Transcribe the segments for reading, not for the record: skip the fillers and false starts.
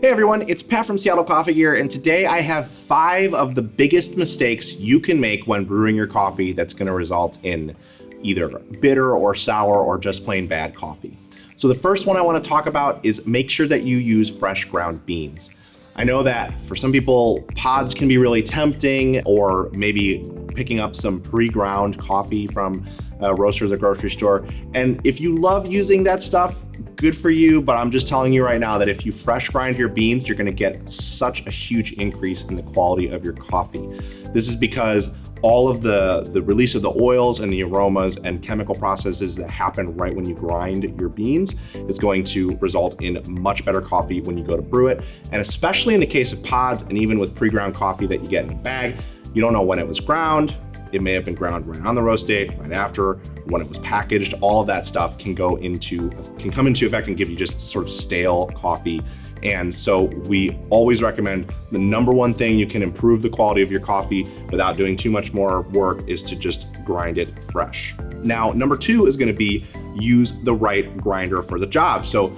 Hey everyone, it's Pat from Seattle Coffee Gear, and today I have 5 of the biggest mistakes you can make when brewing your coffee that's going to result in either bitter or sour or just plain bad coffee. So the first one I want to talk about is make sure that you use fresh ground beans. I know that for some people, pods can be really tempting, or maybe picking up some pre-ground coffee from roasters or grocery store. And if you love using that stuff, good for you, but I'm just telling you right now that if you fresh grind your beans, you're gonna get such a huge increase in the quality of your coffee. This is because all of the release of the oils and the aromas and chemical processes that happen right when you grind your beans is going to result in much better coffee when you go to brew it. And especially in the case of pods, and even with pre-ground coffee that you get in a bag, you don't know when it was ground. It may have been ground right on the roast date, right after, when it was packaged. All of that stuff can come into effect and give you just sort of stale coffee. And so we always recommend the number one thing you can improve the quality of your coffee without doing too much more work is to just grind it fresh. Now, number 2 is going to be use the right grinder for the job. So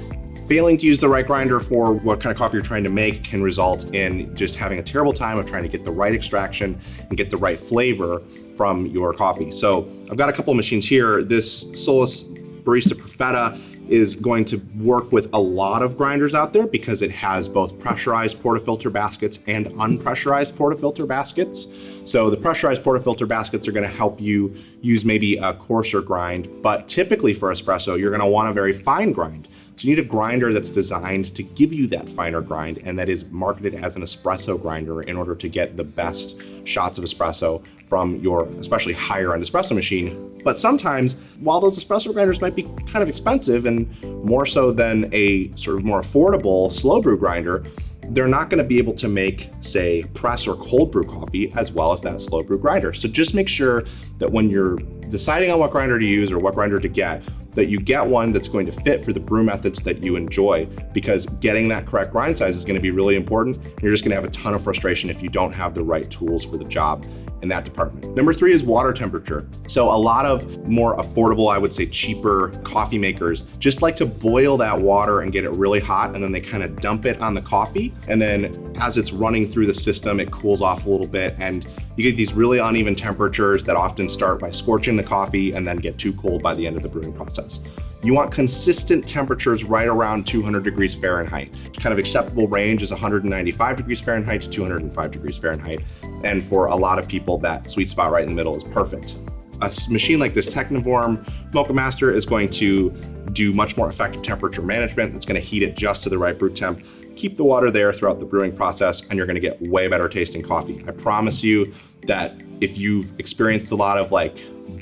failing to use the right grinder for what kind of coffee you're trying to make can result in just having a terrible time of trying to get the right extraction and get the right flavor from your coffee. So I've got a couple of machines here. This Solus Barista Perfetta is going to work with a lot of grinders out there because it has both pressurized portafilter baskets and unpressurized portafilter baskets. So the pressurized portafilter baskets are going to help you use maybe a coarser grind, but typically for espresso, you're going to want a very fine grind. So you need a grinder that's designed to give you that finer grind and that is marketed as an espresso grinder in order to get the best shots of espresso from your especially higher end espresso machine. But sometimes, while those espresso grinders might be kind of expensive and more so than a sort of more affordable slow brew grinder, they're not going to be able to make, say, press or cold brew coffee as well as that slow brew grinder. So just make sure that when you're deciding on what grinder to use or what grinder to get, that you get one that's going to fit for the brew methods that you enjoy, because getting that correct grind size is going to be really important. You're just going to have a ton of frustration if you don't have the right tools for the job in that department. Number 3 is water temperature. So a lot of more affordable, I would say cheaper coffee makers just like to boil that water and get it really hot, and then they kind of dump it on the coffee. And then as it's running through the system, it cools off a little bit, and you get these really uneven temperatures that often start by scorching the coffee and then get too cold by the end of the brewing process. You want consistent temperatures right around 200 degrees Fahrenheit. Kind of acceptable range is 195 degrees Fahrenheit to 205 degrees Fahrenheit. And for a lot of people, that sweet spot right in the middle is perfect. A machine like this Technivorm Mocha Master is going to do much more effective temperature management. It's going to heat it just to the right brew temp, keep the water there throughout the brewing process, and you're going to get way better tasting coffee. I promise you that if you've experienced a lot of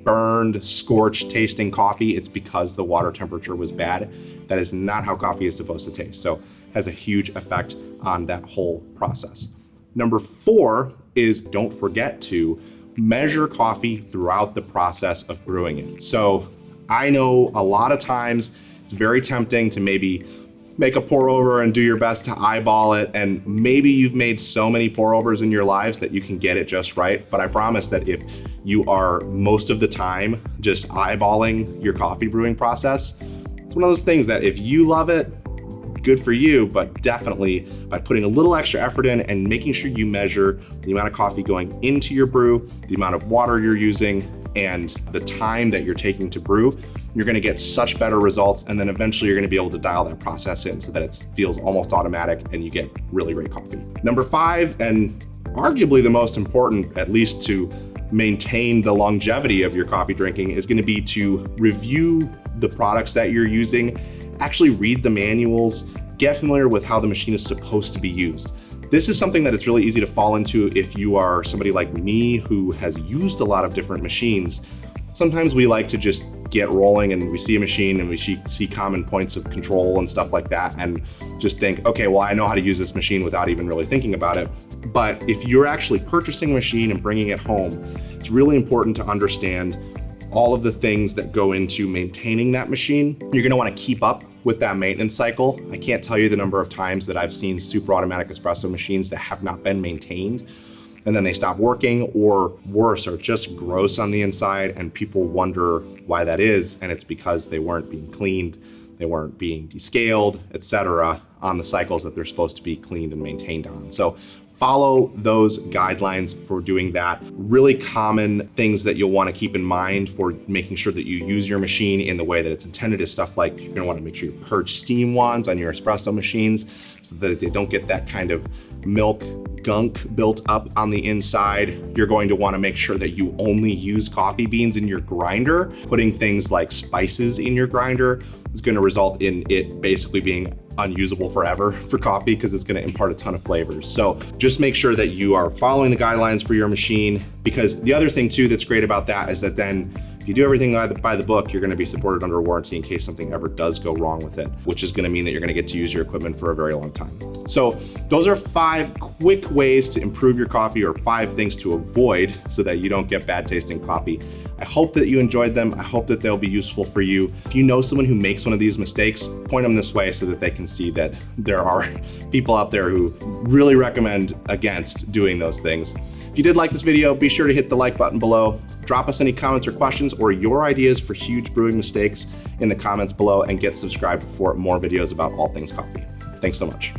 burned, scorched tasting coffee, it's because the water temperature was bad. That is not how coffee is supposed to taste. So it has a huge effect on that whole process. Number 4 is don't forget to measure coffee throughout the process of brewing it. So I know a lot of times it's very tempting to maybe make a pour over and do your best to eyeball it. And maybe you've made so many pour overs in your lives that you can get it just right. But I promise that if you are most of the time just eyeballing your coffee brewing process, it's one of those things that if you love it, good for you, but definitely by putting a little extra effort in and making sure you measure the amount of coffee going into your brew, the amount of water you're using, and the time that you're taking to brew, you're going to get such better results. And then eventually you're going to be able to dial that process in so that it feels almost automatic and you get really great coffee. Number 5, and arguably the most important, at least to maintain the longevity of your coffee drinking, is going to be to review the products that you're using, actually read the manuals, get familiar with how the machine is supposed to be used. This is something that it's really easy to fall into if you are somebody like me who has used a lot of different machines. Sometimes we like to just get rolling and we see a machine and we see common points of control and stuff like that and just think, okay, well, I know how to use this machine without even really thinking about it. But if you're actually purchasing a machine and bringing it home, it's really important to understand all of the things that go into maintaining that machine. You're going to want to keep up with that maintenance cycle. I can't tell you the number of times that I've seen super automatic espresso machines that have not been maintained, and then they stop working, or worse, are just gross on the inside, and people wonder why that is, and it's because they weren't being cleaned, they weren't being descaled, etc. on the cycles that they're supposed to be cleaned and maintained on. So follow those guidelines for doing that. Really common things that you'll want to keep in mind for making sure that you use your machine in the way that it's intended is stuff like you're going to want to make sure you purge steam wands on your espresso machines so that they don't get that kind of milk gunk built up on the inside. You're going to want to make sure that you only use coffee beans in your grinder. Putting things like spices in your grinder is going to result in it basically being unusable forever for coffee because it's going to impart a ton of flavors. So just make sure that you are following the guidelines for your machine, because the other thing too that's great about that is that then if you do everything by the book, you're going to be supported under warranty in case something ever does go wrong with it, which is going to mean that you're going to get to use your equipment for a very long time. So those are 5 quick ways to improve your coffee, or 5 things to avoid so that you don't get bad tasting coffee. I hope that you enjoyed them. I hope that they'll be useful for you. If you know someone who makes one of these mistakes, point them this way so that they can see that there are people out there who really recommend against doing those things. If you did like this video, be sure to hit the like button below. Drop us any comments or questions or your ideas for huge brewing mistakes in the comments below, and get subscribed for more videos about all things coffee. Thanks so much.